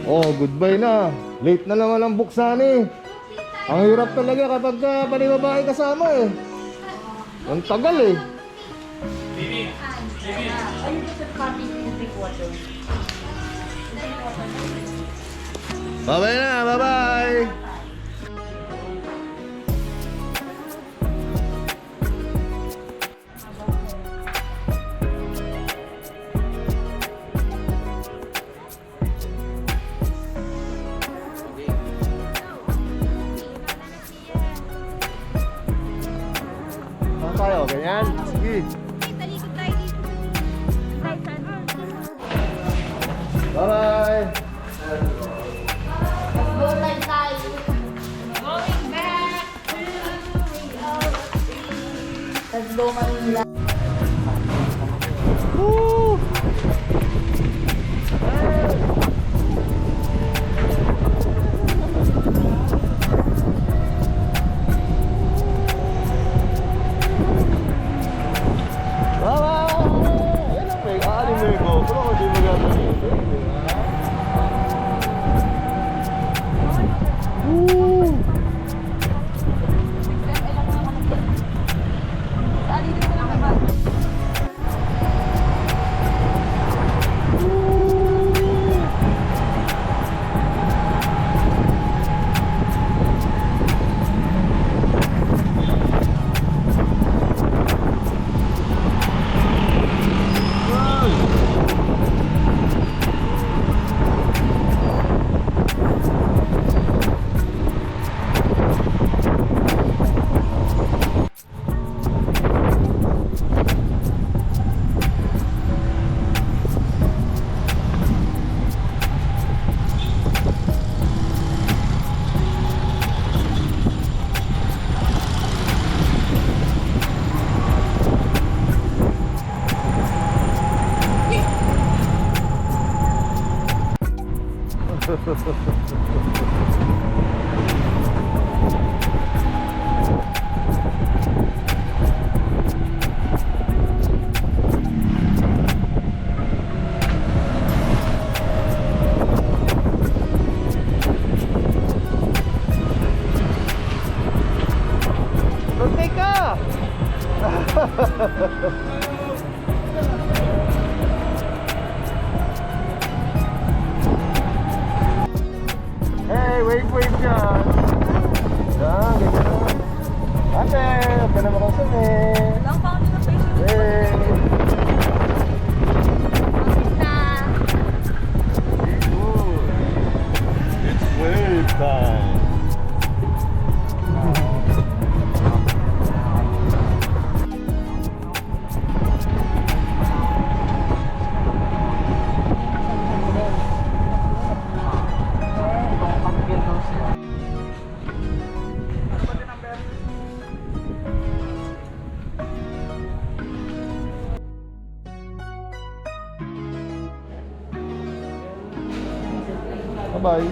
Oh, goodbye na. Late na naman ang buksan eh. Ang hirap talaga kapag pati babae kasama eh. Ang tagal eh. Bye-bye na, bye-bye. Tayo, ganyan. Sige. Talikod tayo dito. Tayo saan? Bye-bye. Go tayo. Going back to reality. Let's go Manila. Woo! Hey, wave dyan. Yan, ganyan. Ate, huwag ka na makasumi. Lang pa ako nila face. Hey. It's wave time. Bye-bye.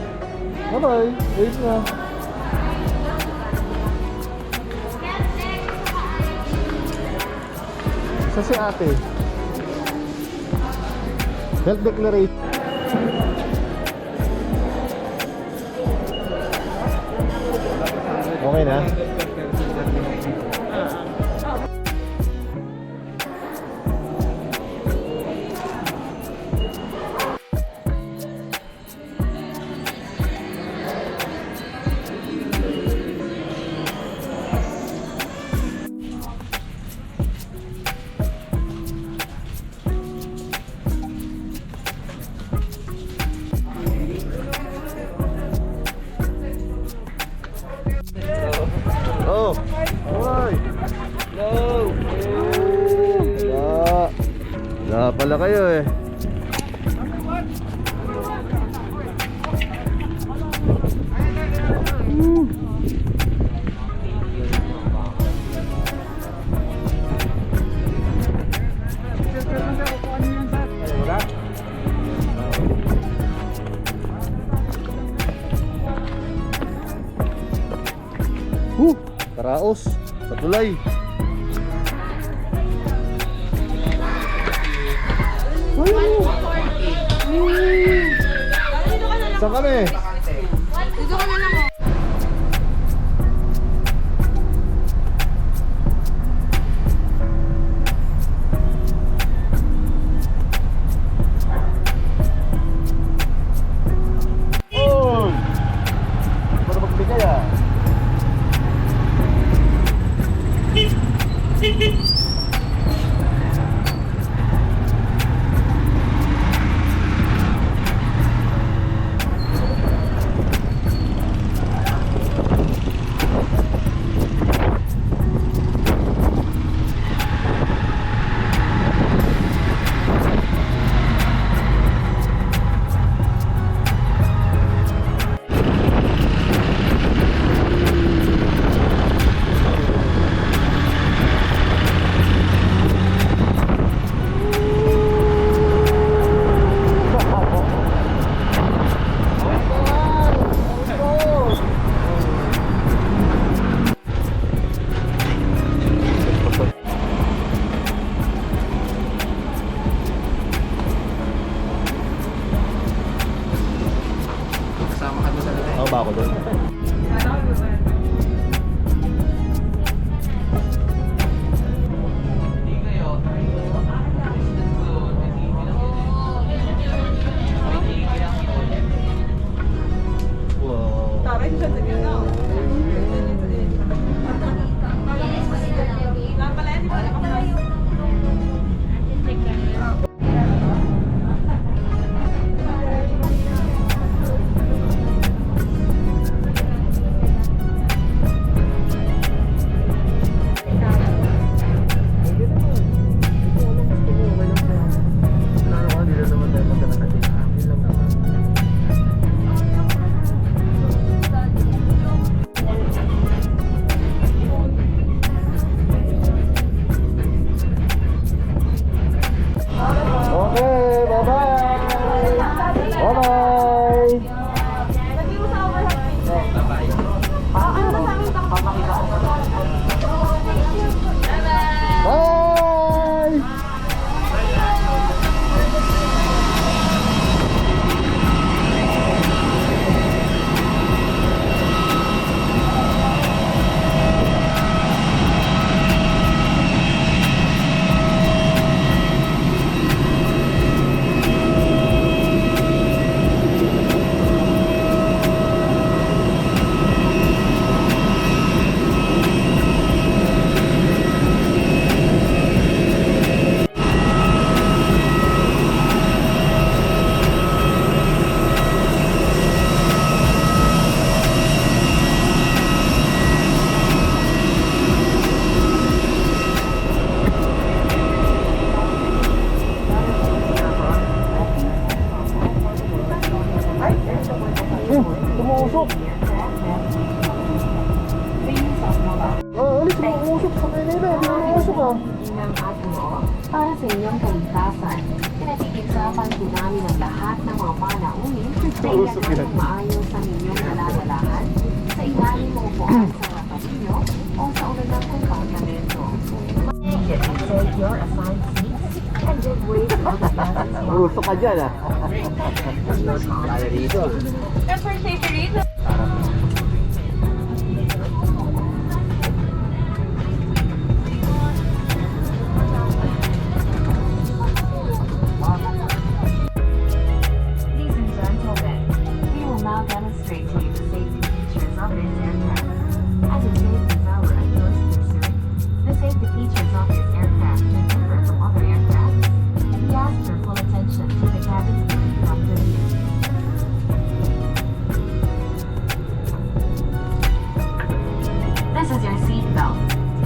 Bye-bye. Wait na. Sa si ate. Health declaration. Okay na? Oh, alright. Hello. Wala pala kayo eh. Karaos sa tulay. Saan kami? Dito ka na lang. Oh. Oh! Para magbigay ah. Ako ba ako doon? Wow. Okay, bye-bye! Bye-bye! Bye! Tumuusok. Alis, tumuusok sa kanila. Tumuusok ah. Para sa inyong kaligtasan, pinatikisapan po namin ang lahat ng mga panaunin na ilalagay maayos ang inyong naladalahan sa ilalim ng upuan sa harapan ninyo o sa ulan ng kompartamento. Take your assigned seats and give way to the buses. Gusto ka dyan ah. Kaya dito. Effort safety reason. Ladies and gentlemen, we will now demonstrate to you the safety features of this aircraft. As it is our utmost concern, the safety features of this aircraft may differ from other aircraft. We ask your full attention to the cabin view from the view. This is your seat belt.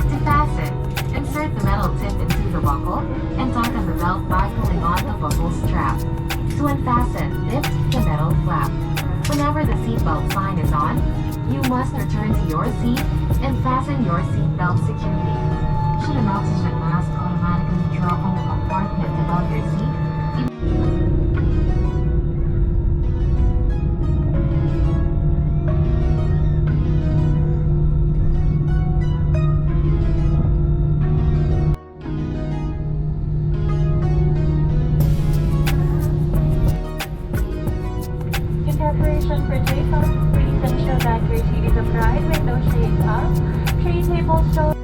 To fasten, insert the metal tip into the buckle and tighten the belt by pulling on the buckle strap. To unfasten, lift the metal flap. Whenever the seatbelt sign is on, you must return to your seat and fasten your seatbelt securely. Should an oxygen mask automatically drop on the compartment above your seat, in preparation cash purchase. Please ensure that your seat is upright, window shades up. Tray tables show.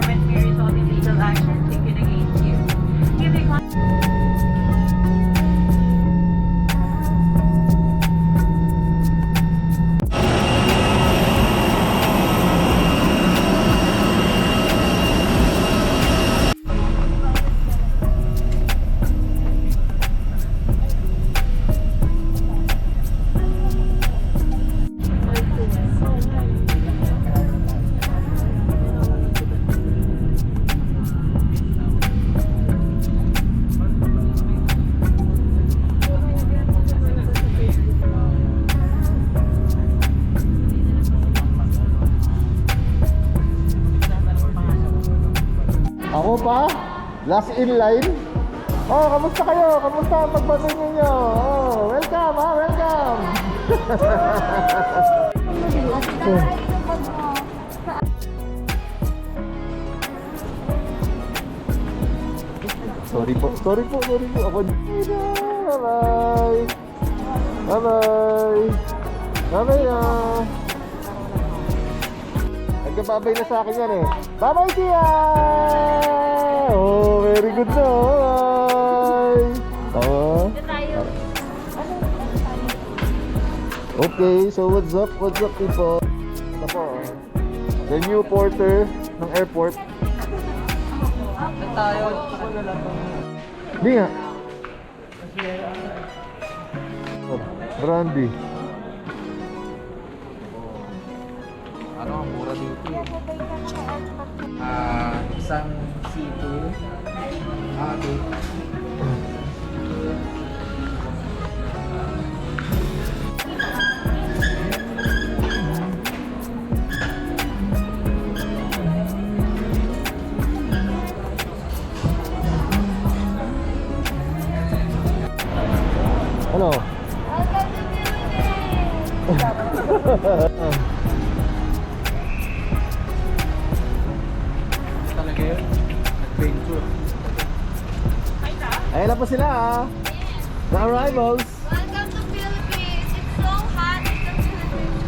performance may result in legal action taken against you. If you Ako pa? Last in line? Oh, kamusta kayo? Kamusta ang pagbabay ninyo? Oh, welcome ha, welcome! Sorry po. Ako bye-bye! Bye-bye! Bye-bye na! Nagkababay na sa akin yan eh. Bye-bye, Tia! Oh, very good na. Bye! Tama? Okay, so what's up? What's up, people? Ito po, the new porter ng airport. Hindi nga. Oh, Brandy. Ano ang mura dito eh? Isang C2. Okay. Ano? Talaga yun? Adventure. Ayan na po sila ah. The arrivals. Welcome to Philippines. It's so hot in the Philippines.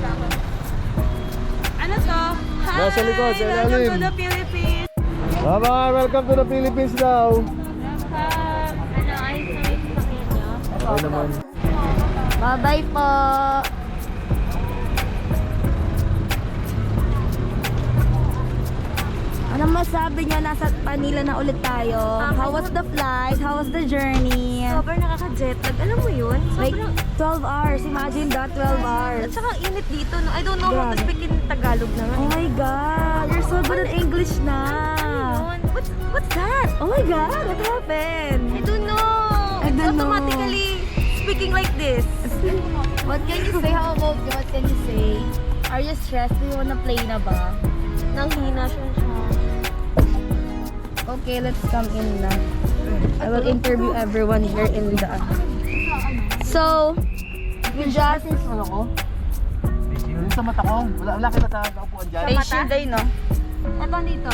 Ano to? Hi! Nasa likod, sa ilalim. Welcome to the Philippines. Bye-bye, welcome to the Philippines daw. Ano, ayos na yung sakyan nyo? Okay naman. Bye-bye po. Ano masabi niyo? Nasa Manila na ulit tayo. How was the flight? How was the journey? Sobrang nakaka-jet lag. Alam mo yun? Like Sobrang... 12 hours. Imagine that, 12 hours. At saka ang init dito. No? I don't know how to Grabe. speak in Tagalog na nga. Oh my God! You're so good at English na. Ayun. What's that? Oh my God! What happened? I don't know. I It's don't know. automatically speaking like this. What can you say? How about you? What can you say? Are you stressed? Do you wanna play na ba? Nanghina siya. Okay, let's come in na. I will interview everyone here in the... So, we just... Ano ko? Yung sa mata ko. Wala kita sa upuan dyan. Patient day, no? Ito dito.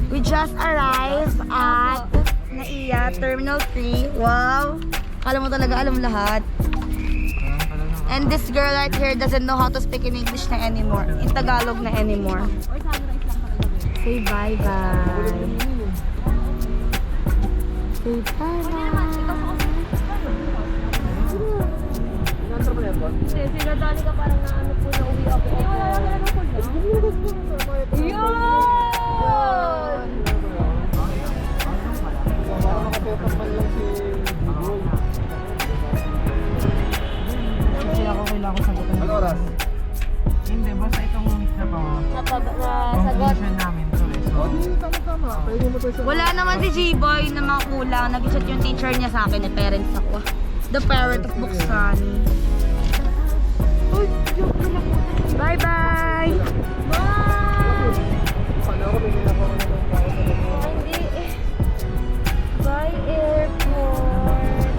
We just arrived at NAIA Terminal 3. Wow! Alam mo talaga, alam lahat. And this girl right here doesn't know how to speak in English na anymore. In Tagalog na anymore. Say bye-bye. Say bye-bye. Hindi, sila dali ka parang na ano po na uwi ako. Yun! Kasi ako kailangan ko sagutin. Ano oras? Hindi, basta itong week na to. Conclusion namin to eh. So, Tama. Pwede mo tayo sa... Wala naman si G-Boy na mga kulang. Nag-chat yung teacher niya sa akin. Parents ako. The parent of Buksani. Bye-bye! Paano ako may ginagawa na ng tao sa mga... Hindi eh. Bye, airport.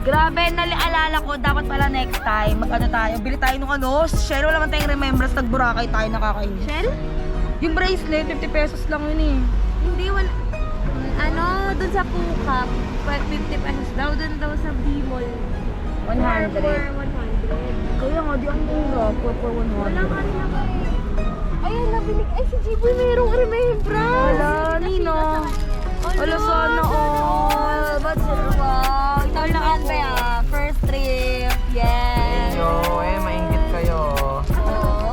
Grabe, naalala ko, dapat pala next time, mag-ano tayo, bili tayo nung ano, Shell, wala man tayong remembrance, nag-Boracay tayo, nakakainis. Shell? Yung bracelet, 50 pesos lang yun eh. Hindi, wala. Ano, dun sa Pukap, 50 pesos daw. Dun daw sa B-Mall. 100. For 100. Kaya nga, di ang mura, for Wala 100. nga rin ako eh. Ayan, nabilig. Ay, si Jiboy mayroong remembrance. Wala, Nino. Wala, sana all. But, wow. Ito lang ang kaya. First trip. Yes. Yo, mainggit kayo. Oh.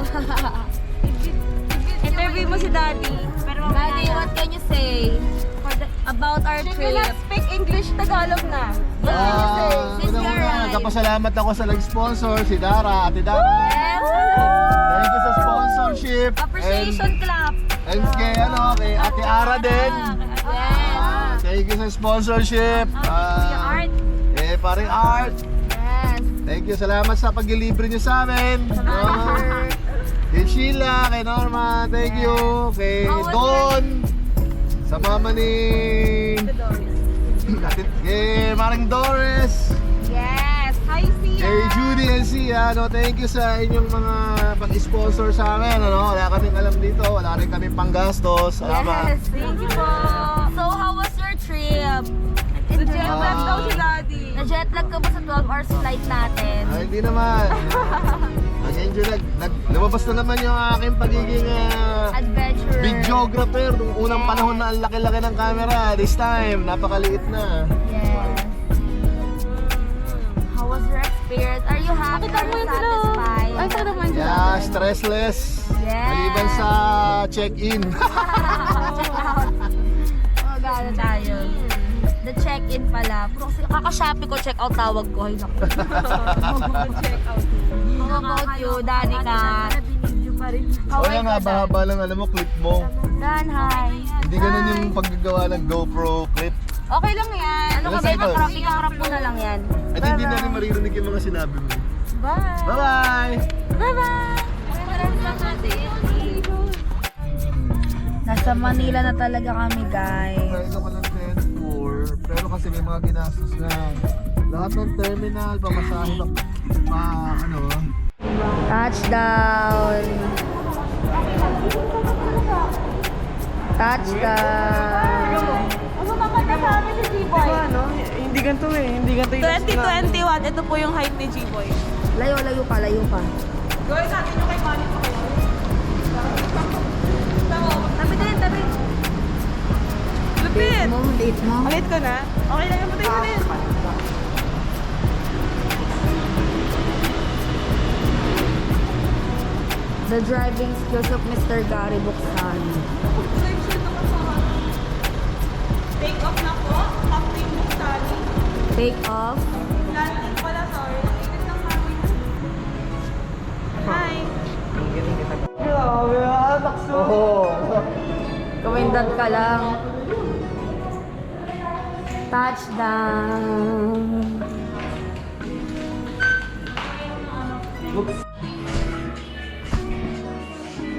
Interview mo si Daddy. Pero Daddy, what can you say about our She trip? cannot speak English, Tagalog na. Since you're right. nagpapasalamat ako sa nag-sponsor, si Dara, Ate Dara. Yes. Thank you sa sponsorship. Appreciation clap. And kay, kay Ate Ara din. Yes. Thank you sa sponsorship. Art. Paring Art. Yes. Thank you, salamat sa paglilibre niyo sa amin. Kay Sheila, kay Norma, thank you. Kay How was Don, sa mama ni... Kay Maring Doris, Yes. Hi, Sia. kay Judy and Sia, thank you sa inyong mga pag-sponsor sa amin. Wala kaming alam dito, wala rin kaming panggastos. Salamat. Yes. Thank you po. So, how was your trip? Jet lag daw si Daddy. Na-jet lag ka ba sa 12 hours flight natin? Ay, hindi naman. Nag-enjoy, lumabas na naman yung aking pagiging Adventure. videographer. Nung unang panahon na ang laki-laki ng camera. This time, napakaliit na. Yes. How was your experience? Are you happy? Pakita Are mo you yung sila. satisfied? Ay, ito naman siya. Yeah, stressless. Yes. Maliban sa check-in. Check out. Oh, gano'n tayo. The check-in pala. Puro kasi kakashopee ko, check out tawag ko. Ay, naku. Check out. How about you, Daddy ka? O yan, haba-haba lang, alam mo, clip mo. Dan, hi. Hindi ganun yung paggagawa ng GoPro clip. Okay lang yan. Ano ka ba? Ilang seconds? Ikakrap mo na lang yan. At hindi na rin maririnig yung mga sinabi mo. Bye. Bye-bye! Bye-bye. Nasa Manila na talaga kami, guys. Pwede ko ng 10-4, pero kasi may mga ginastos na. Lahat ng terminal, pamasahe, Touchdown. Touchdown. Ano kakanta sa amin si Jiboy? Hindi ganito hindi ganito yung 2021, ito po yung height ni Jiboy. Layo pa. Gawin natin yung kay Manny pa kayo. Tabi din, tabi. Lupit! Late mo. Ulit ko na. Okay lang yung patay mo din. The driving skills of Mr. Gary Buksan. Take off na po. Captain Buktani. Take off. Landing pala, sorry. Init ng hangin. Hi! Grabe, takso. Kumindad ka lang. Touchdown.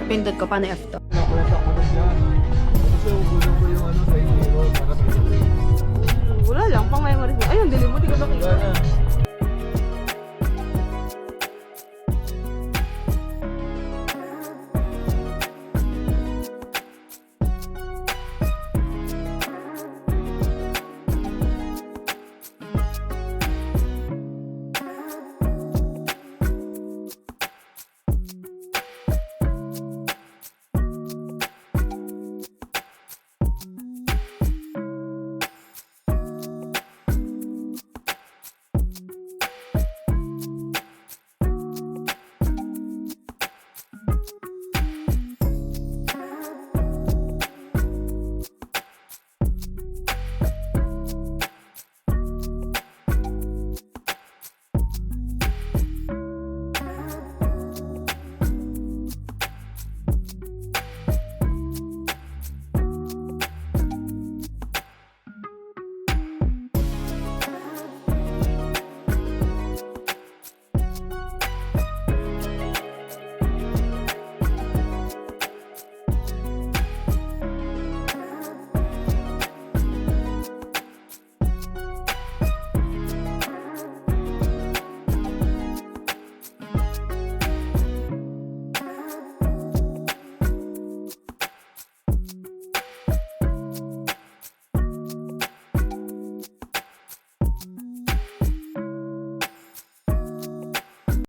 Napindot ko pa na F to. Nakuha ko na dyan. Kasi ugulan ko yung sa inyo.